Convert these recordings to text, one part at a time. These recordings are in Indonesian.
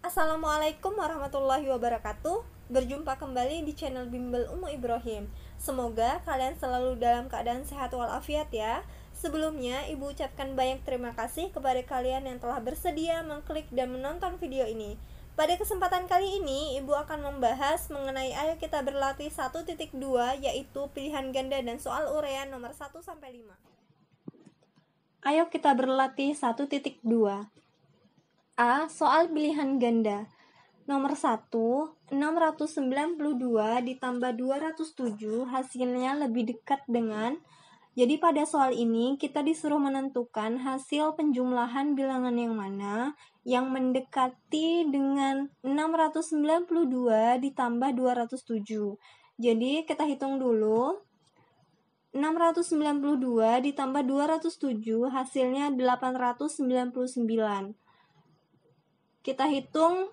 Assalamualaikum warahmatullahi wabarakatuh. Berjumpa kembali di channel Bimbel Umu Ibrahim. Semoga kalian selalu dalam keadaan sehat walafiat ya. Sebelumnya, Ibu ucapkan banyak terima kasih kepada kalian yang telah bersedia mengklik dan menonton video ini. Pada kesempatan kali ini, Ibu akan membahas mengenai Ayo Kita Berlatih 1.2, yaitu pilihan ganda dan soal uraian nomor 1-5. Ayo kita berlatih 1.2. A. Soal pilihan ganda. Nomor 1, 692 ditambah 207 hasilnya lebih dekat dengan. Jadi pada soal ini kita disuruh menentukan hasil penjumlahan bilangan yang mana yang mendekati dengan 692 ditambah 207. Jadi kita hitung dulu. 692 ditambah 207 hasilnya 899. Kita hitung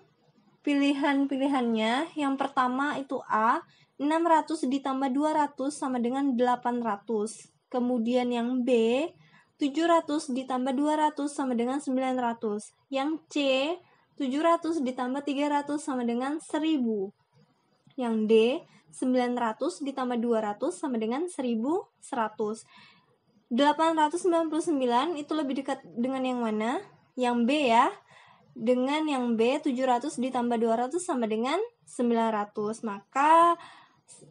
pilihan-pilihannya. Yang pertama itu A, 600 ditambah 200 sama dengan 800. Kemudian yang B, 700 ditambah 200 sama dengan 900. Yang C, 700 ditambah 300 sama dengan 1000. Yang D, 900 ditambah 200 sama dengan 1100. 899 itu lebih dekat dengan yang mana? Yang B ya. Dengan yang B, 700 ditambah 200 sama dengan 900. Maka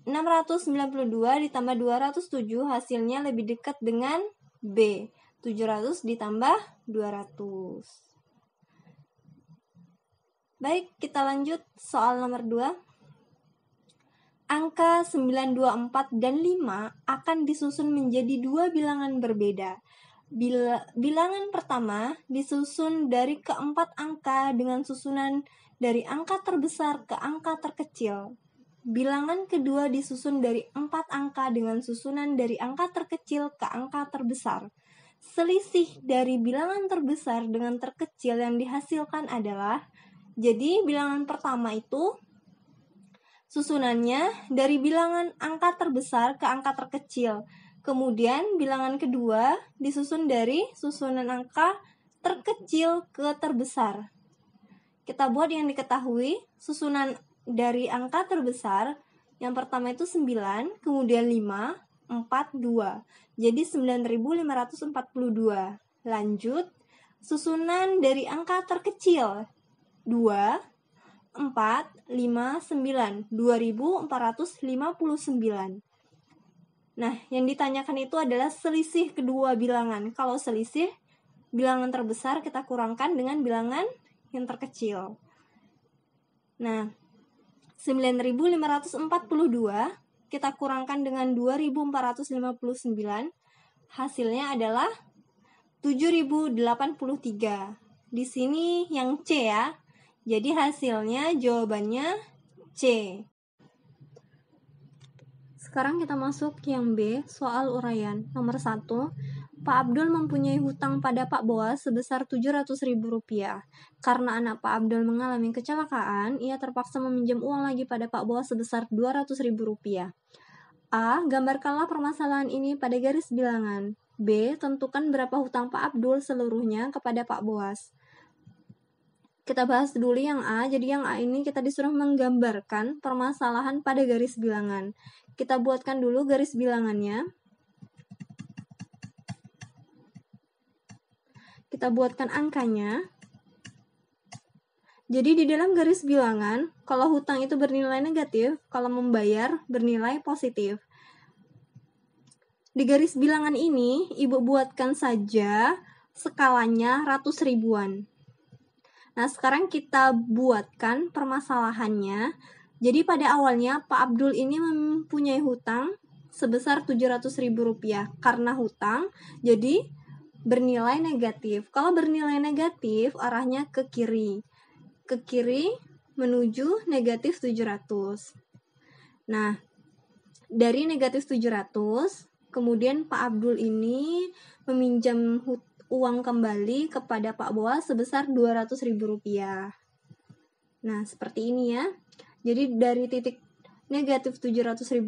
692 ditambah 207 hasilnya lebih dekat dengan B, 700 ditambah 200. Baik, kita lanjut soal nomor 2. Angka 924 dan 5 akan disusun menjadi dua bilangan berbeda. Bilangan pertama disusun dari keempat angka dengan susunan dari angka terbesar ke angka terkecil. Bilangan kedua disusun dari 4 angka dengan susunan dari angka terkecil ke angka terbesar. Selisih dari bilangan terbesar dengan terkecil yang dihasilkan adalah, jadi bilangan pertama itu susunannya dari bilangan angka terbesar ke angka terkecil. Kemudian bilangan kedua disusun dari susunan angka terkecil ke terbesar. Kita buat yang diketahui. Susunan dari angka terbesar, yang pertama itu 9, kemudian 5, 4, 2. Jadi 9.542. Lanjut, susunan dari angka terkecil 2, 4, 5, 9. 2459. Nah, yang ditanyakan itu adalah selisih kedua bilangan. Kalau selisih, bilangan terbesar kita kurangkan dengan bilangan yang terkecil. Nah, 9.542 kita kurangkan dengan 2.459. Hasilnya adalah 7.083. Di sini yang C ya. Jadi hasilnya jawabannya C. Sekarang kita masuk yang B, soal uraian. Nomor 1, Pak Abdul mempunyai hutang pada Pak Boas sebesar Rp700.000. Karena anak Pak Abdul mengalami kecelakaan, ia terpaksa meminjam uang lagi pada Pak Boas sebesar Rp200.000. A. Gambarkanlah permasalahan ini pada garis bilangan. B. Tentukan berapa hutang Pak Abdul seluruhnya kepada Pak Boas. Kita bahas dulu yang A. Jadi yang A ini kita disuruh menggambarkan permasalahan pada garis bilangan. Kita buatkan dulu garis bilangannya. Kita buatkan angkanya. Jadi di dalam garis bilangan, kalau hutang itu bernilai negatif, kalau membayar bernilai positif. Di garis bilangan ini, Ibu buatkan saja skalanya ratus ribuan. Nah, sekarang kita buatkan permasalahannya. Jadi pada awalnya Pak Abdul ini mempunyai hutang sebesar Rp700.000 karena hutang, jadi bernilai negatif. Kalau bernilai negatif, arahnya ke kiri. Ke kiri menuju negatif 700. Nah, dari negatif 700, kemudian Pak Abdul ini meminjam uang kembali kepada Pak Boas sebesar Rp200.000. Nah, seperti ini ya. Jadi dari titik negatif Rp700.000,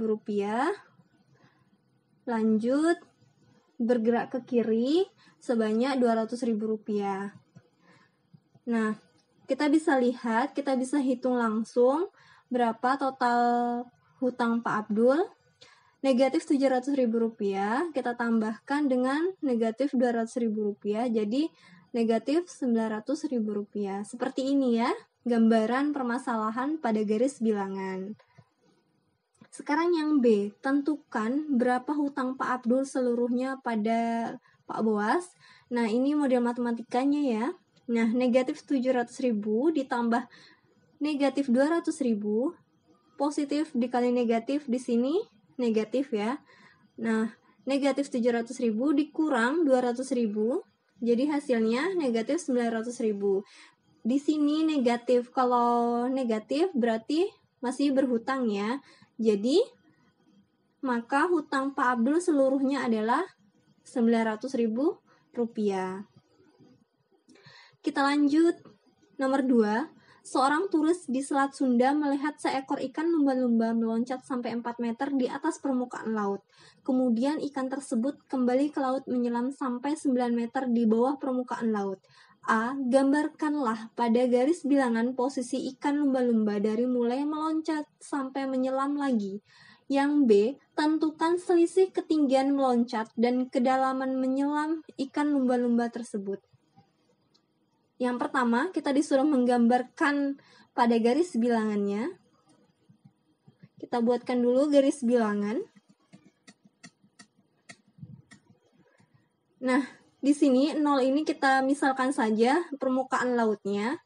lanjut bergerak ke kiri sebanyak Rp200.000. Nah, kita bisa lihat, kita bisa hitung langsung berapa total hutang Pak Abdul. Negatif Rp700.000 kita tambahkan dengan negatif Rp200.000, jadi negatif Rp900.000. Seperti ini ya gambaran permasalahan pada garis bilangan. Sekarang yang B, tentukan berapa hutang Pak Abdul seluruhnya pada Pak Boas. Nah, ini model matematikanya ya. Nah, negatif 700.000 ditambah negatif 200.000, positif dikali negatif di sini negatif ya. Nah, negatif 700.000 dikurang 200.000, jadi hasilnya negatif 900.000. Di sini negatif, kalau negatif berarti masih berhutang ya. Jadi, maka hutang Pak Abdul seluruhnya adalah Rp900.000. Kita lanjut. Nomor 2. Seorang turis di Selat Sunda melihat seekor ikan lumba-lumba meloncat sampai 4 meter di atas permukaan laut. Kemudian ikan tersebut kembali ke laut menyelam sampai 9 meter di bawah permukaan laut. A. Gambarkanlah pada garis bilangan posisi ikan lumba-lumba dari mulai meloncat sampai menyelam lagi. Yang B. Tentukan selisih ketinggian meloncat dan kedalaman menyelam ikan lumba-lumba tersebut. Yang pertama, kita disuruh menggambarkan pada garis bilangannya. Kita buatkan dulu garis bilangan. Nah, di sini 0 ini kita misalkan saja permukaan lautnya.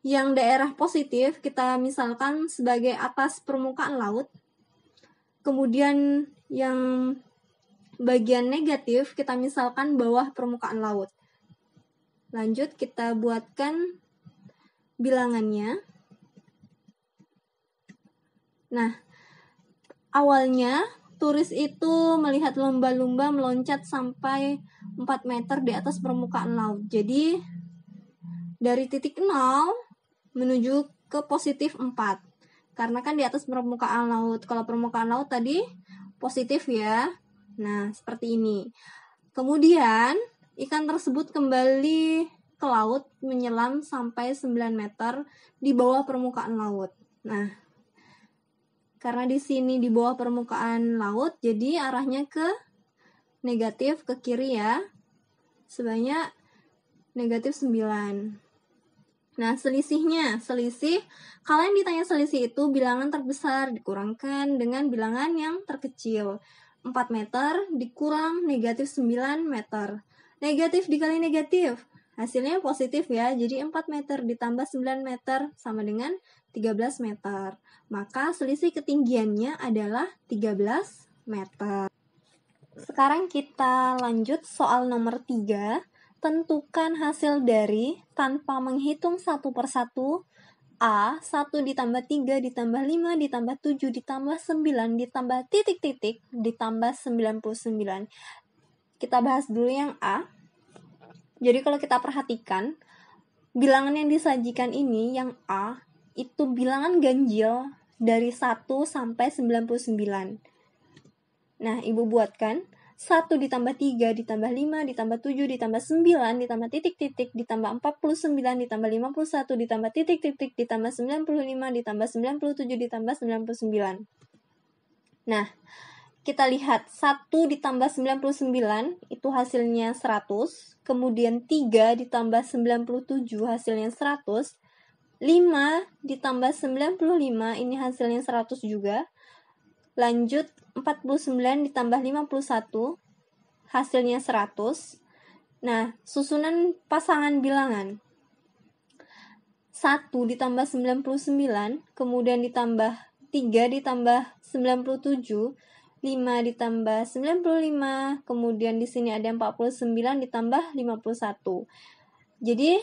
Yang daerah positif kita misalkan sebagai atas permukaan laut. Kemudian yang bagian negatif kita misalkan bawah permukaan laut. Lanjut, kita buatkan bilangannya. Nah, awalnya turis itu melihat lumba-lumba meloncat sampai 4 meter di atas permukaan laut. Jadi, dari titik 0 menuju ke positif 4. Karena kan di atas permukaan laut. Kalau permukaan laut tadi positif ya. Nah, seperti ini. Kemudian, ikan tersebut kembali ke laut menyelam sampai 9 meter di bawah permukaan laut. Nah, karena di sini di bawah permukaan laut, jadi arahnya ke negatif, ke kiri ya. Sebanyak negatif 9. Nah, selisih, kalian ditanya selisih itu bilangan terbesar dikurangkan dengan bilangan yang terkecil. 4 meter dikurang negatif 9 meter. Negatif dikali negatif, hasilnya positif ya. Jadi 4 meter ditambah 9 meter sama dengan 13 meter. Maka selisih ketinggiannya adalah 13 meter. Sekarang kita lanjut soal nomor 3. Tentukan hasil dari tanpa menghitung satu persatu. A. 1 ditambah 3 ditambah 5 ditambah 7 ditambah 9 ditambah titik-titik ditambah 99. Kita bahas dulu yang A. Jadi kalau kita perhatikan, bilangan yang disajikan ini, yang A, itu bilangan ganjil dari 1 sampai 99. Nah, Ibu buatkan 1 ditambah 3 ditambah 5 ditambah 7 ditambah 9 ditambah titik-titik ditambah 49 ditambah 51 ditambah titik-titik ditambah 95 ditambah 97 ditambah 99. Nah, kita lihat 1 ditambah 99 itu hasilnya 100, kemudian 3 ditambah 97 hasilnya 100, 5 ditambah 95 ini hasilnya 100 juga. Lanjut 49 ditambah 51 hasilnya 100. Nah, susunan pasangan bilangan 1 ditambah 99, kemudian ditambah 3 ditambah 97, 5 ditambah 95, kemudian di sini ada 49 ditambah 51. Jadi,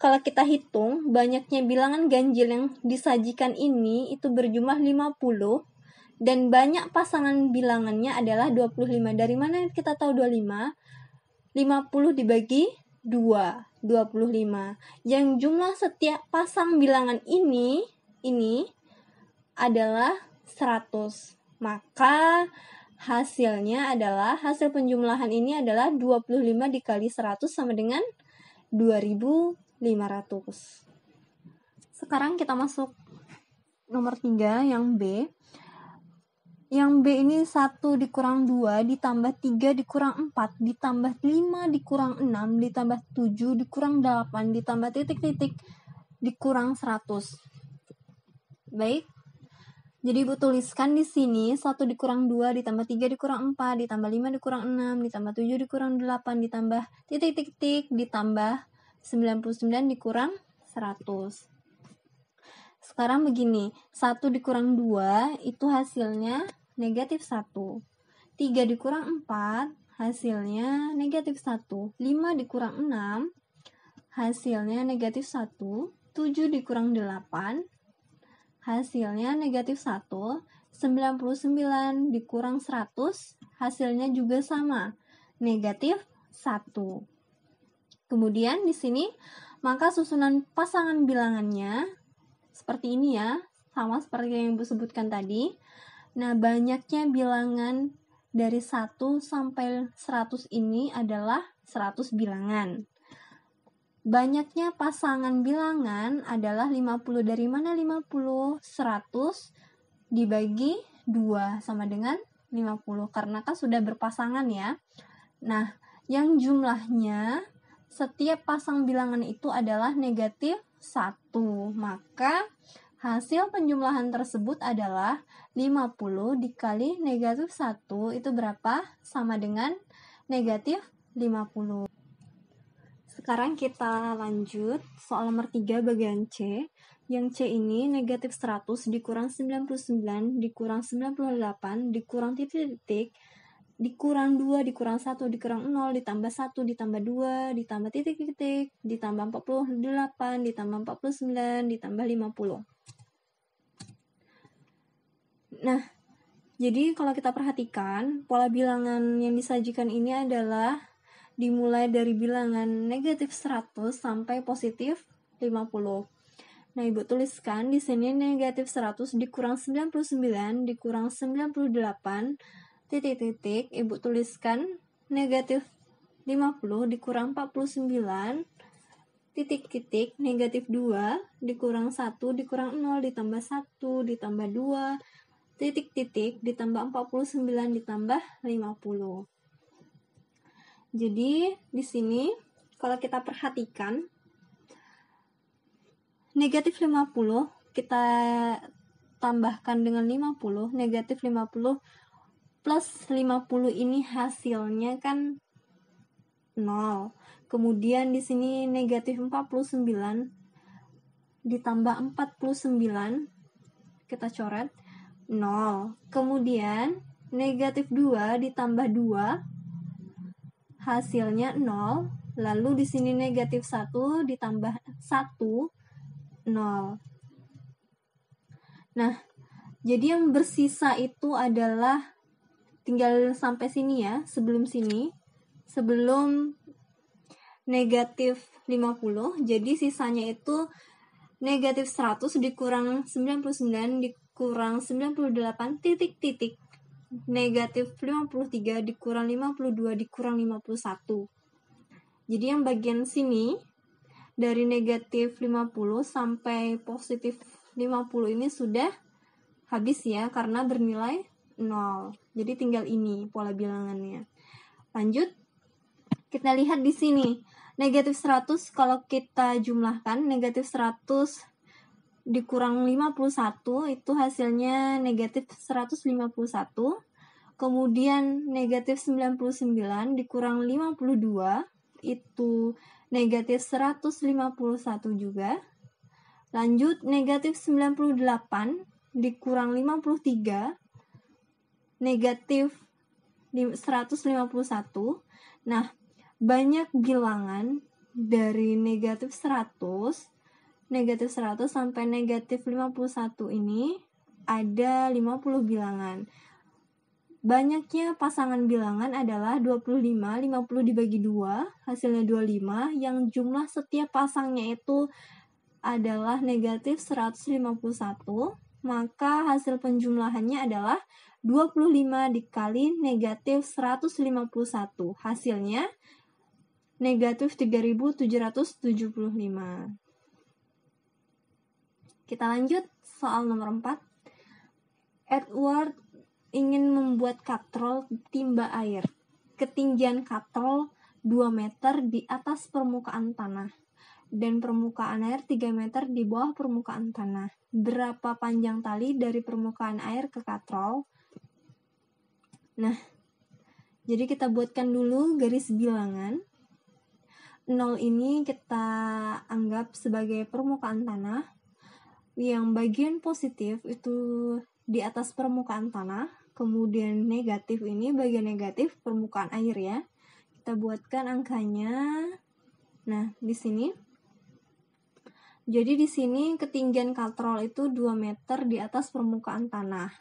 kalau kita hitung, banyaknya bilangan ganjil yang disajikan ini itu berjumlah 50, dan banyak pasangan bilangannya adalah 25. Dari mana kita tahu 25? 50 dibagi 2, 25. Yang jumlah setiap pasang bilangan ini adalah 100. Maka hasilnya adalah, hasil penjumlahan ini adalah 25 dikali 100 sama dengan 2050. 500. Sekarang kita masuk nomor 3 yang B. Yang B ini 1 dikurang 2 ditambah 3 dikurang 4 ditambah 5 dikurang 6 ditambah 7 dikurang 8 ditambah titik-titik dikurang 100. Baik. Jadi Ibu tuliskan di sini 1 dikurang 2 ditambah 3 dikurang 4 ditambah 5 dikurang 6 ditambah 7 dikurang 8 ditambah titik-titik ditambah 99 dikurang 100. Sekarang begini, 1 dikurang 2 itu hasilnya negatif 1. 3 dikurang 4 hasilnya negatif 1. 5 dikurang 6 hasilnya negatif 1. 7 dikurang 8 hasilnya negatif 1. 99 dikurang 100 hasilnya juga sama, negatif 1. Kemudian di sini maka susunan pasangan bilangannya seperti ini ya, sama seperti yang Ibu sebutkan tadi. Nah, banyaknya bilangan dari 1 sampai 100 ini adalah 100 bilangan. Banyaknya pasangan bilangan adalah 50. Dari mana 50? 100 dibagi 2 sama dengan 50. Karena kan sudah berpasangan ya. Nah, yang jumlahnya setiap pasang bilangan itu adalah negatif 1. Maka hasil penjumlahan tersebut adalah 50 dikali negatif 1 itu berapa? Sama dengan negatif 50. Sekarang kita lanjut soal nomor 3 bagian C. Yang C ini negatif 100 dikurang 99 dikurang 98 dikurang titik-titik dikurang 2 dikurang 1 dikurang 0 ditambah 1 ditambah 2 ditambah titik-titik ditambah 48 ditambah 49 ditambah 50. Nah, jadi kalau kita perhatikan pola bilangan yang disajikan ini adalah dimulai dari bilangan negatif 100 sampai positif 50. Nah, Ibu tuliskan di sini negatif 100 dikurang 99 dikurang 98 titik-titik, Ibu tuliskan negatif 50 dikurang 49 titik-titik negatif 2 dikurang 1 dikurang 0 ditambah 1 ditambah 2 titik-titik ditambah 49 ditambah 50. Jadi di sini kalau kita perhatikan negatif 50 kita tambahkan dengan 50, negatif 50 plus 50 ini hasilnya kan 0. Kemudian di sini negatif 49 ditambah 49 kita coret 0. Kemudian negatif 2 ditambah 2 hasilnya 0. Lalu di sini negatif 1 ditambah 1 0. Nah, jadi yang bersisa itu adalah tinggal sampai sini ya, sebelum sini, sebelum negatif 50, jadi sisanya itu negatif 100 dikurang 99 dikurang 98 titik-titik, negatif 53 dikurang 52 dikurang 51. Jadi yang bagian sini, dari negatif 50 sampai positif 50 ini sudah habis ya, karena bernilai 0. Jadi tinggal ini pola bilangannya. Lanjut, kita lihat di sini. Negatif 100 kalau kita jumlahkan, negatif 100 dikurang 51 itu hasilnya negatif 151. Kemudian negatif 99 dikurang 52 itu negatif 151 juga. Lanjut, negatif 98 dikurang 53 negatif 151. Nah, banyak bilangan dari negatif 100 sampai negatif 51 ini ada 50 bilangan. Banyaknya pasangan bilangan adalah 25, 50 dibagi 2, hasilnya 25, yang jumlah setiap pasangnya itu adalah negatif 151, maka hasil penjumlahannya adalah 25 dikali negatif 151. Hasilnya negatif 3.775. Kita lanjut soal nomor 4. Edward ingin membuat katrol timba air. Ketinggian katrol 2 meter di atas permukaan tanah dan permukaan air 3 meter di bawah permukaan tanah. Berapa panjang tali dari permukaan air ke katrol? Nah, jadi kita buatkan dulu garis bilangan. 0 ini kita anggap sebagai permukaan tanah. Yang bagian positif itu di atas permukaan tanah, kemudian negatif ini bagian negatif permukaan air ya. Kita buatkan angkanya. Nah, di sini. Jadi di sini ketinggian katrol itu 2 meter di atas permukaan tanah.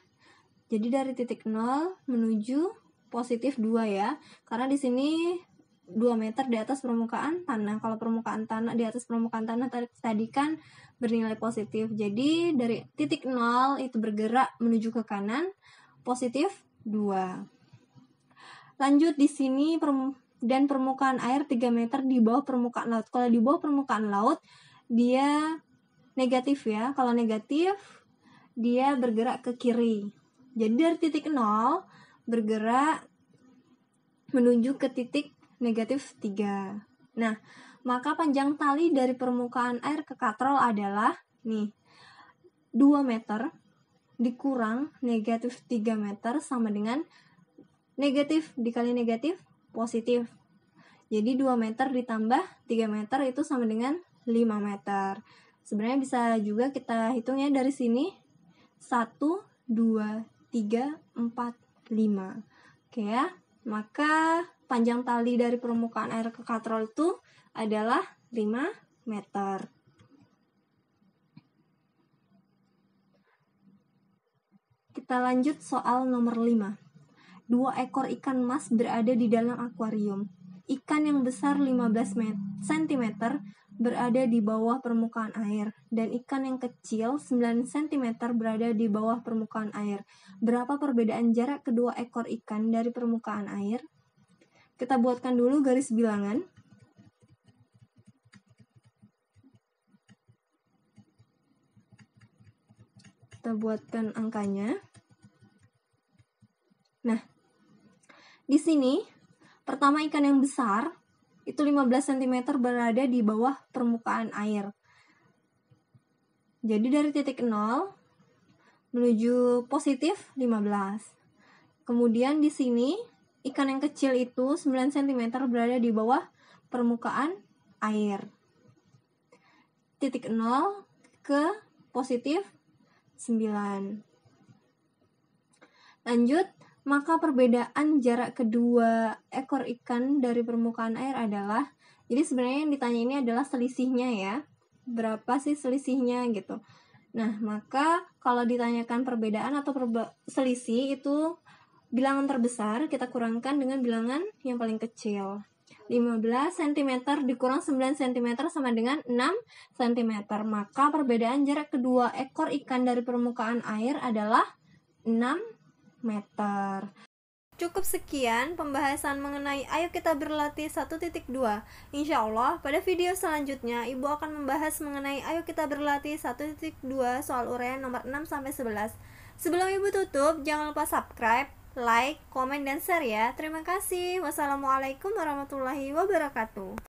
Jadi dari titik 0 menuju positif 2 ya. Karena di sini 2 meter di atas permukaan tanah. Kalau permukaan tanah di atas permukaan tanah tadi kan bernilai positif. Jadi dari titik 0 itu bergerak menuju ke kanan positif 2. Lanjut di sini dan permukaan air 3 meter di bawah permukaan laut. Kalau di bawah permukaan laut dia negatif ya. Kalau negatif dia bergerak ke kiri. Jadi dari titik 0 bergerak menuju ke titik negatif 3. Nah, maka panjang tali dari permukaan air ke katrol adalah nih 2 meter dikurang negatif 3 meter sama dengan negatif dikali negatif positif. Jadi 2 meter ditambah 3 meter itu sama dengan 5 meter. Sebenarnya bisa juga kita hitung ya dari sini. 1, 2, 3, 4, 5. Oke ya. Maka panjang tali dari permukaan air ke katrol itu adalah 5 meter. Kita lanjut soal nomor 5. 2 ekor ikan mas berada di dalam akuarium. Ikan yang besar 15 cm berada di bawah permukaan air dan ikan yang kecil 9 cm berada di bawah permukaan air. Berapa perbedaan jarak kedua ekor ikan dari permukaan air? Kita buatkan dulu garis bilangan. Kita buatkan angkanya. Nah, di sini pertama ikan yang besar itu 15 cm berada di bawah permukaan air. Jadi dari titik 0 menuju positif 15. Kemudian di sini ikan yang kecil itu 9 cm berada di bawah permukaan air. Titik 0 ke positif 9. Lanjut, maka perbedaan jarak kedua ekor ikan dari permukaan air adalah, jadi sebenarnya yang ditanya ini adalah selisihnya ya. Berapa sih selisihnya gitu. Nah, maka kalau ditanyakan perbedaan atau selisih itu bilangan terbesar kita kurangkan dengan bilangan yang paling kecil. 15 cm dikurang 9 cm sama dengan 6 cm. Maka perbedaan jarak kedua ekor ikan dari permukaan air adalah 6 meter. Cukup sekian pembahasan mengenai Ayo Kita Berlatih 1.2. Insya Allah pada video selanjutnya Ibu akan membahas mengenai Ayo Kita Berlatih 1.2 soal uraian nomor 6-11. Sebelum Ibu tutup, jangan lupa subscribe, like, komen, dan share ya. Terima kasih. Wassalamualaikum warahmatullahi wabarakatuh.